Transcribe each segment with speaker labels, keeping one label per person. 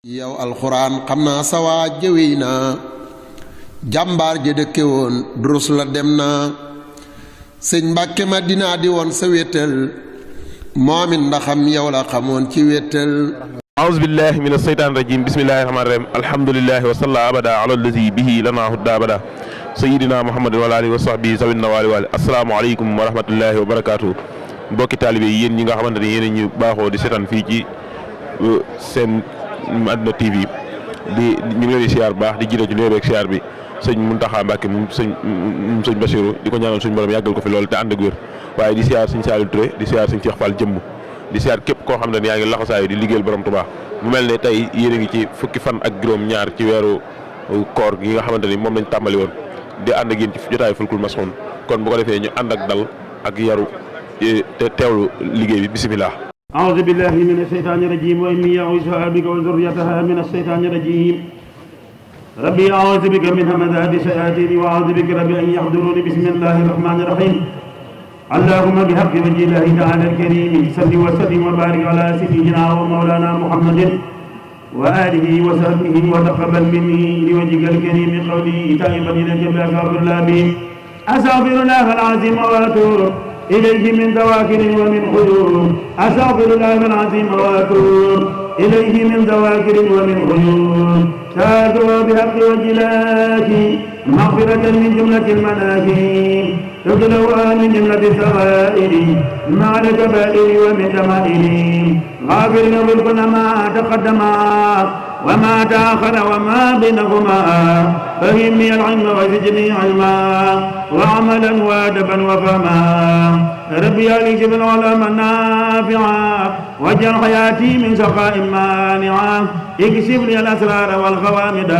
Speaker 1: yow alxuraan xam naa sa waa jëwey naa jàmbaar ja dëkke woon durus la dem naa sëñ Mbàkke Madina di woon sa wéttal moomin ndaxam yow la xamoon ci wéttal
Speaker 2: aouzu billahi min asheytaan rajim bismillahi rahmaani rahim alhamdulilahi wa salla abada ala allazi bihi lana hudda abada sayidina muhammadin wa alihi wa sahbihi sawin na waali waali asalaamaaleykum wa rahmatullahi wa barakaatu mbokki taalibe yi yéen ñi nga xamante ne yéen ñu baaxoo di seetaan fii ci seen Madina TV di ñu ngi leen di siyaar baax di jiite ci léegi rek siyaar bi sëñ Muntaxa Mbàkke moom sëñ Basiru di ko ñaanal suñu borom yàggal ko fi loolu te ànd ak wér waaye di siyaar sëñ Saliou Touré di siyaar sëñ Cheikh Fall jëmm di siyaar képp koo xam ne yaa ngi laxasaayu di liggéeyal borom Tuubaa mu mel ne tey yéen a ngi ci fukki fan ak juróom-ñaar ci weeru koor gi nga xamante ni moom lañ tàmbali woon di ànd ak yéen ci jotaayu Foulkoul Mashun kon bu ko defee ñu ànd ak dal ak yaru te teewlu liggéey bi bisimilah.
Speaker 3: أعوذ بالله من الشيطان الرجيم وإني أعوذها بك وذريتها من الشيطان الرجيم ربي أعوذ بك من همزات الشياطين وأعوذ بك ربي أن يحضرون بسم الله الرحمن الرحيم اللهم بحق وجه الله تعالى الكريم صل وسلم وبارك على سيدنا ومولانا محمد وآله وصحبه وتقبل مني لوجهك الكريم قولي تائبا إليك بأستغفر الله به أستغفر الله العظيم وأتوب إليه من ذواكر ومن خيور أستغفر الله العظيم وأتوب إليه من ذواكر ومن خيور سأدعو بحق وجلاك مغفرة من جملة المناكب تجلوها من جملة السوائل مع الكبائر ومن دمائر غافر ذنب ما تقدم وما تأخر وما بينهما فهمني العلم وزدني علما وعملا وادبا وفهما ربي عليك بالعلم النافعة واجعل حياتي من سخاء مانعة اكشف لي الأسرار والغوامد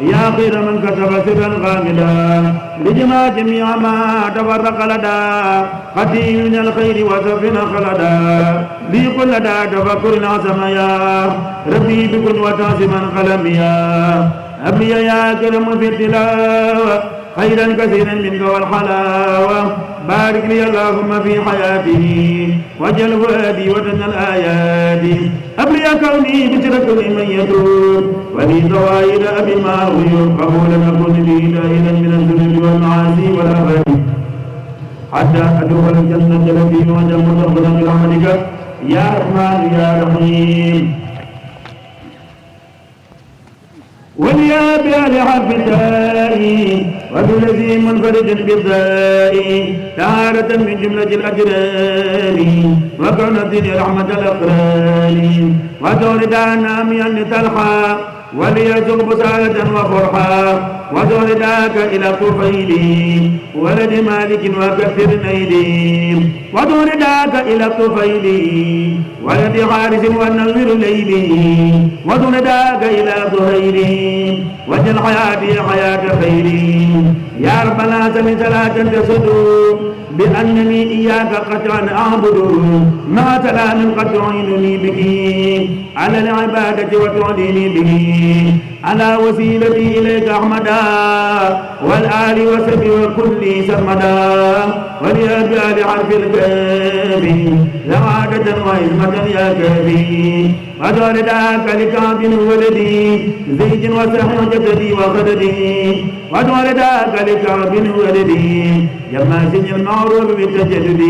Speaker 3: يا خير من كتب سرا غامدا لجمع جميع ما تفرق لدى خطي من الخير وسفنا خلدا لي كل لدى تفكر عزميا ربي بكل وتعزما قلميا أبلي يا كرم في التلاوة خيرا كثيرا منك والحلاوة بارك لي اللهم في حياتي واجعل فؤادي وزن الآيات أبلي كوني بشر كل من يتوب ولي ضوائر أبي ما غيوب قبولا أكون به دائما من الذنوب والمعاصي والآفات حتى أدخل الجنة التي وجه متقبلا برحمتك يا رحمن يا رحيم وليا بأهل حرف الداء وبالذي منفرد بالداء طهارة من جملة الأجران وكونت رحمة الأقران وتولد ناميا لتلحى وليسق بسالة وفرحا وتولداك إلى طفيل ولد مالك وكثر نيل وتولداك إلى طفيل ولد حارس ونور ليل وتولداك إلى ظهير وجل حياتي حياة خير يا ربنا سل صلاة تصدق بأنني إياك قطعا أعبد مع سلام قد تعينني به على العبادة وتعديني به على وسيلتي إليك أحمدا والآل وسبي وكل سرمدا وليا بآل حرف الكافي سعادة وعزمة يا كافي وتولداك لكعب ولدي زيد وسحر جسدي وخددي وتولداك لكعب ولدي يما سن المعروف بالتجدد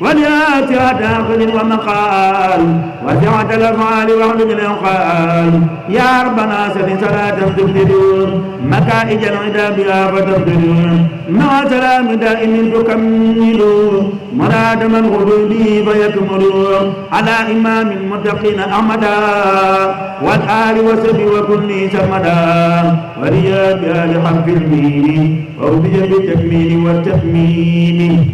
Speaker 3: وليات أخذ ومقال وسعة الأفعال واحلل الأنقال يا ربنا سل صلاة تبدد مكائج العدا بها فتبدد مع سلام دائم تكمل مراد من غلوبه فيكمل على إمام المتقين أحمدا والآل وسبي وكل سمدا وليا بآل حرف الميم وأوبي بالتكميل والتأمين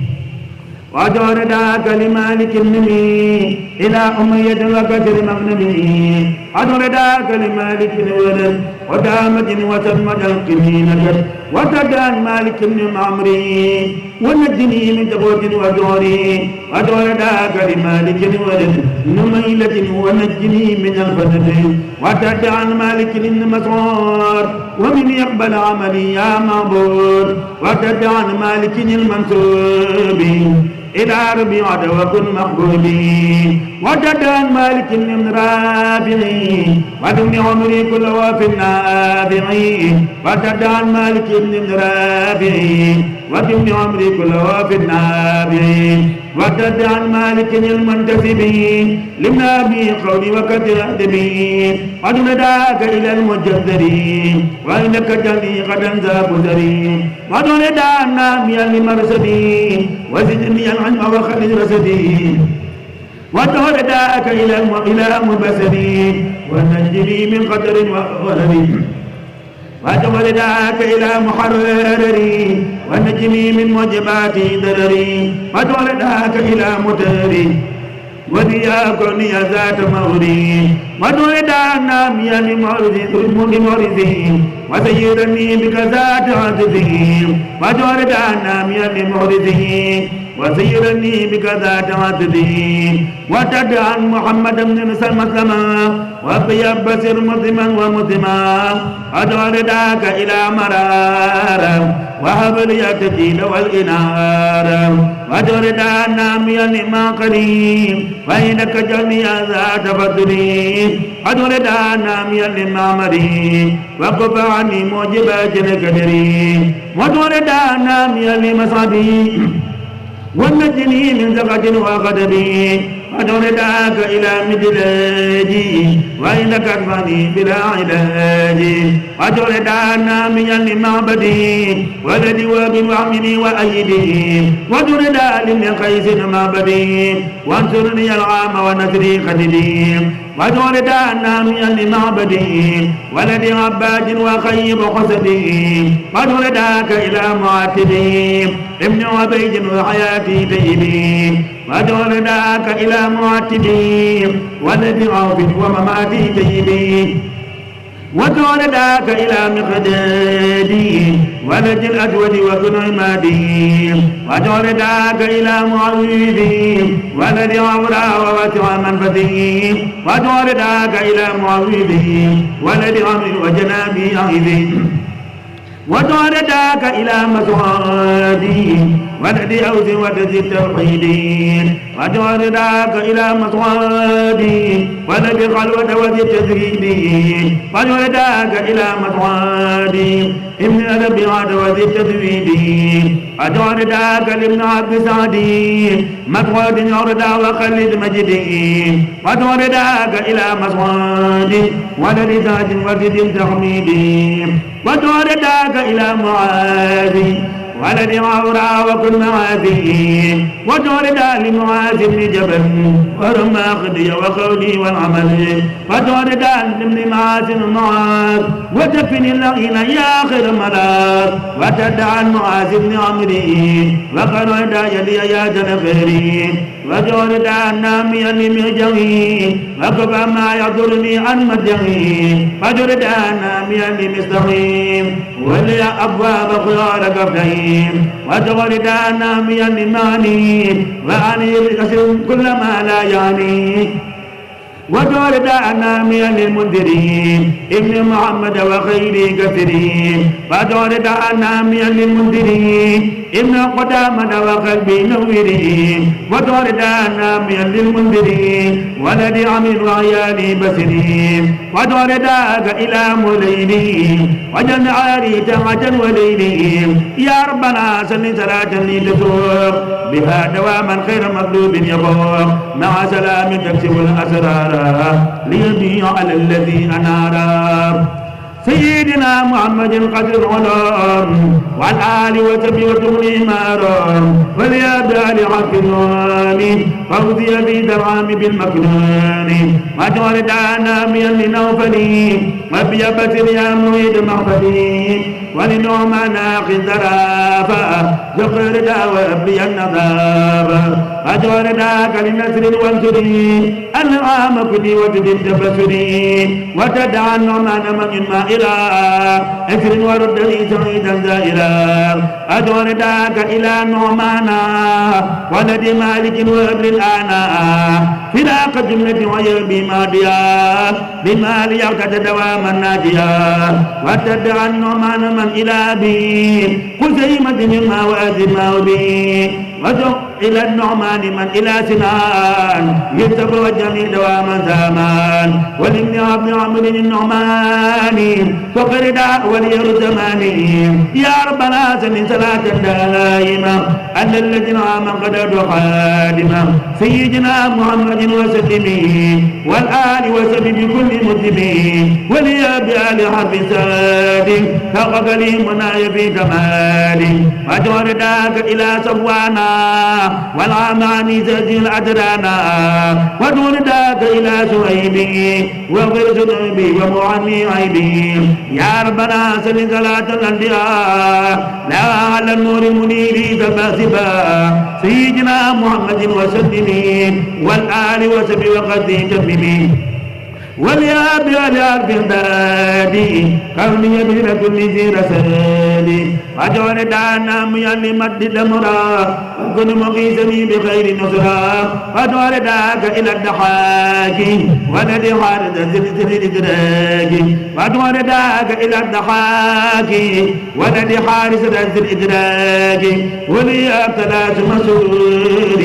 Speaker 3: وجعل ذاك لمالك النمي إلى أمية وكسر مغنمي وجعل ذاك لمالك الولد ودامة وسمد القنين وتدان مالك بن عمري ونجني من تقوت وجوري وجعل ذاك لمالك الولد نميلة ونجني من الفتن وتدان مالك المسعود ومن يقبل عملي يا معبود وتدان مالك المنصوب إلى ربيعة وكن مقبولي وجدان مالك من رافعي ودم عمري كل وفي النافعي وجدان مالك من رافعي ودم عمري كل وفي النافعي وجدان مالك المنتسب لمنابي قولي وكثر أدبي ودم داك إلى المجدري وإنك جلي قد انزاب ذري ودم دانا من المرسدي وزدني العلم وخلد رسدي ودور داك إلى مبسري ونجني من قدر وغرري ودور داك إلى محرري ونجني من موجبات ضرري ودور داك إلى متري ودياكني ذات موري ودور دانا من مورثي وسيرني بك ذات عزفي ودور دانا من مورثي وسيرني بك ذات عددي وتدعا محمد بن مسلما وابيض بصير مسلما ومسلما ادعو رداك الى مرارا وهب لي التجيل والانار وادعو ردا ناميا ما قريب فانك جلني ذات فضلي ادعو ردا ناميا لما مريب وقف عني موجبات القدري وادعو ردا ناميا لمصابي ونجني من زغد وغضبي ادعو رداك الى مدلاجي وانك اكفني بلا علاجي ادعو ردانا من المعبدي ولدي وابن وعمني وايدي وادعو ردا من قيس معبدي وانصرني العام ونصري خددي وادعو ردانا من المعبدي ولدي عباد وخيب حسدي وادعو رداك الى معتدي ابن عبيد وحياتي تيبي وادعو رداك الى معتدي ولد عوف ومماتي تيبي وادعو رداك الى مقدادي ولد الاسود وكن عمادي وادعو رداك الى معوذي ولد عورا ووسع منفذي وادعو رداك الى معوذي ولد عمرو وجنابي عيذي وادعو رداك الى مسعادي ولد اوس ولد التوحيد وادعو رداك الى مسعادي ولد خلوة ولد التزهيد وادعو رداك الى مسعادي ابن ربيعة ولد التزويد وادعو رداك لابن عبد سعدي مسعود يرضى وخلد مجدي وادعو رداك الى مسعادي ولد سعد ولد تحميدي وادعو رداك الى معاذ ولد عورا وكن معاذي وادعو ردا لمعاذ بن جبل ورمى خدي وقولي والعمل وادعو ردا لابن معاذ معاذ وتكفني اللغين يا خير ملاك وتدعى معاذ بن عمري وقال ردا يلي يا جنفري وادعو ردا ناميا لمهجوي وكفى ما يضرني عن مدعي وادعو ردا ناميا لمستقيم ولي ابواب خيار كفتين وادعو ردا ناميا لماني واني بكسر كل ما لا يعني وادعو ردا ناميا للمنذرين ابن محمد وخير كثيرين وادعو ردا ناميا للمنذرين ابن قدامة وقلبي نورين وادعو ردا ناميا للمنذرين ولد عمل وعيالي بسرين وادعو رداك الى مليلي وجل عاري جمعة وليلي يا ربنا سل صلاة لي تسوق بها دواما خير مطلوب يفوق مع سلام تكسب الاسرار ليبيع على الذي انار سيدنا محمد قدر العلوم والآل وسبي وتغني مارم واليابدال حفظاني فوزي في درعام بالمكنون وادعو ردانا من لنوفلي وفي بسر يا مريد محفلي ولنعمان اخي الزرافة زقر ردا وابي النظافة وادعو رداك لنسر وانسري العام كدي وتدين تبسري وتدعى النعمان من الماء اكرم ورد لي سعيدا زائرا ادعو رداك الى نعمانا ولد مالك وابن الانا فراق جملة ويبي ماديا بمال يغتد دواما ناجيا وتدعى النعمان من الى بي قل زيمة مما وازما بي إلى النعمان من إلى سنان يكتب وجهني دواما زمان ولمن عبد عمرو النعماني فقردا ولي الزماني يا ربنا سل صلاة دائمة على الذين آمنوا قدروا خادمة سيدنا محمد وسلم والآل وسلم بكل مسلم ولي بآل حرب ساد فقد لي مناي في تمال وجعل ذاك إلى صفوانا والعماني سجل أدرانا ودون ذاك إلى شعيبي واغفر ذنوبي ومعني عيبي يا ربنا سل صلاة الأنبياء لا على النور المنير سباسبا سيدنا محمد وسلم والآل وسبي وقدي تممي والياب والياب دادي كوني بين كل ذي رسالي وجعل دانا ميالي مد دمرا وكن مقيسني بخير نصرا وجعل داك إلى الضحاك ولد حارد زلزل الإدراك وجعل داك إلى الضحاك ولد حارس زلزل الإدراك ولياب ثلاث مسرور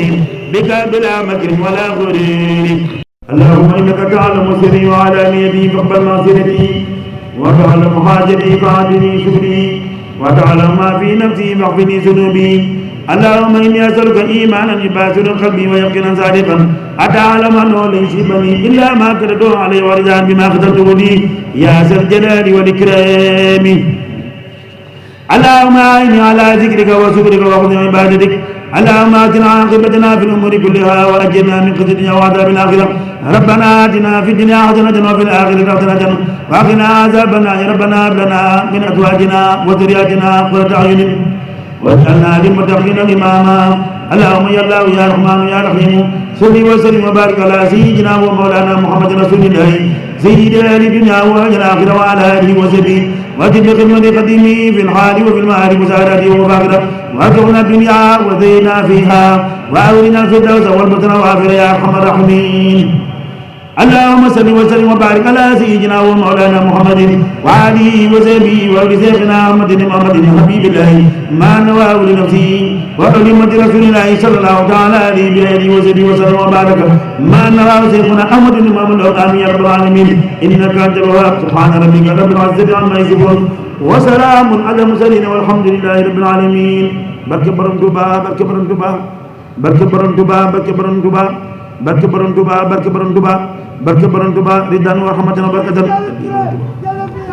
Speaker 3: بك بلا مكر ولا غرور اللهم إنك تعلم سري وعلانيتي فاقبل ناصرتي وتعلم حاجتي فاعطني شكري وتعلم ما في نفسي فاغفرني ذنوبي اللهم إني أسألك إيمانا يباشر قلبي ويقينا صادقا أتعلم أنه ليس بني إلا ما كتبته عليه ورضا بما كتبته لي يا ذا الجلال والإكرام اللهم أعني على ذكرك وشكرك وحسن عبادتك اللهم آتنا عاقبتنا في الأمور كلها وأجرنا من خزي الدنيا وعذاب الآخرة ربنا آتنا في الدنيا حسنة وفي الآخرة حسنة وقنا عذاب النار ربنا هب لنا من أزواجنا وذرياتنا قرة أعين واجعلنا للمتقين إماما اللهم يا الله يا رحمن يا رحيم صل وسلم وبارك على سيدنا ومولانا محمد رسول الله سيد أهل الدنيا والآخرة وعلى آله وصحبه وجد بخدمة قديمه في الحال وفي المعارف وسعادته ومفاخرة وارزقنا الدنيا وزينا فيها وأولنا الفردوس والبطن وآخرة يا أرحم الراحمين اللهم صل وسلم وبارك على سيدنا ومولانا محمد وآله وصحبه وأولي شيخنا محمد حبيب الله ما نواه لنفسه وكلمة رسول الله صلى الله تعالى عليه وآله وصحبه وسلم وبارك ما نواه شيخنا أحمد الإمام الأوطاني يا رب العالمين إنك أنت الوهاب سبحان ربك رب العزة عما يصفون وسلام على المرسلين والحمد لله رب العالمين barke borom Touba barke borom Touba barke borom Touba barke borom Touba barke borom Touba barke borom Touba barke borom Touba ridan wa rahmatan wa barakatan.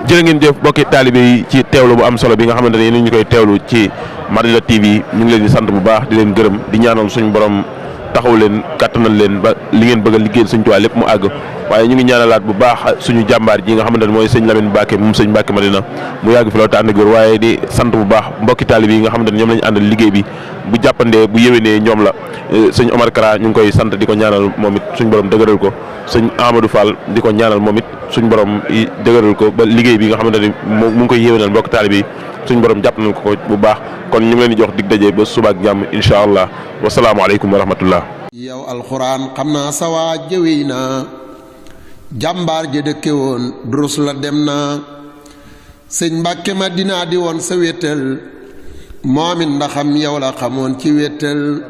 Speaker 2: jërë ngeen jëf mbokki taalibe yi ci teewlu bu am solo bi nga xamante ne yéen ñu koy teewlu ci Madina TV ñu ngi leen di sant bu baax di leen gërëm di ñaanal suñu borom taxaw leen kattanal leen ba li ngeen bëgg a liggéeyal Sëñ Tuubaa lépp mu àgg waaye ñu ngi ñaanalaat bu baax suñu jàmbaar ji nga xamante ne mooy sëñ Lamine Mbacke moom sëñ Mbacke Madina mu yàgg fi loolu te ànd ak wér waaye di sant bu baax mbokki taalibe yi nga xamante ne ñoom lañu àndal liggéey bi bu jàppandee bu yéwénee ñoom la sëñ Omar Kara ñu ngi koy sant di ko ñaanal moom it suñu borom dëgëral ko sëñ Amadou Fall di ko ñaanal moom it suñu borom dëgëral ko ba liggéey bi nga xamante ne mu ngi koy yéwénal mbokki taalibe yi suñu borom jàpp nañ ko bu baax kon ñu ngi leen di jox dig daje ba suba ak jàmm incha allah wasalaamaaleykum wa rahmatullah.
Speaker 1: yow alxuraan xam naa sa waa jëwee naa jàmbaar ja dëkke woon durus la dem naa sëñ Mbàkke Madina di woon sa wéttal moomin ndaxam yow la xamoon ci wéttal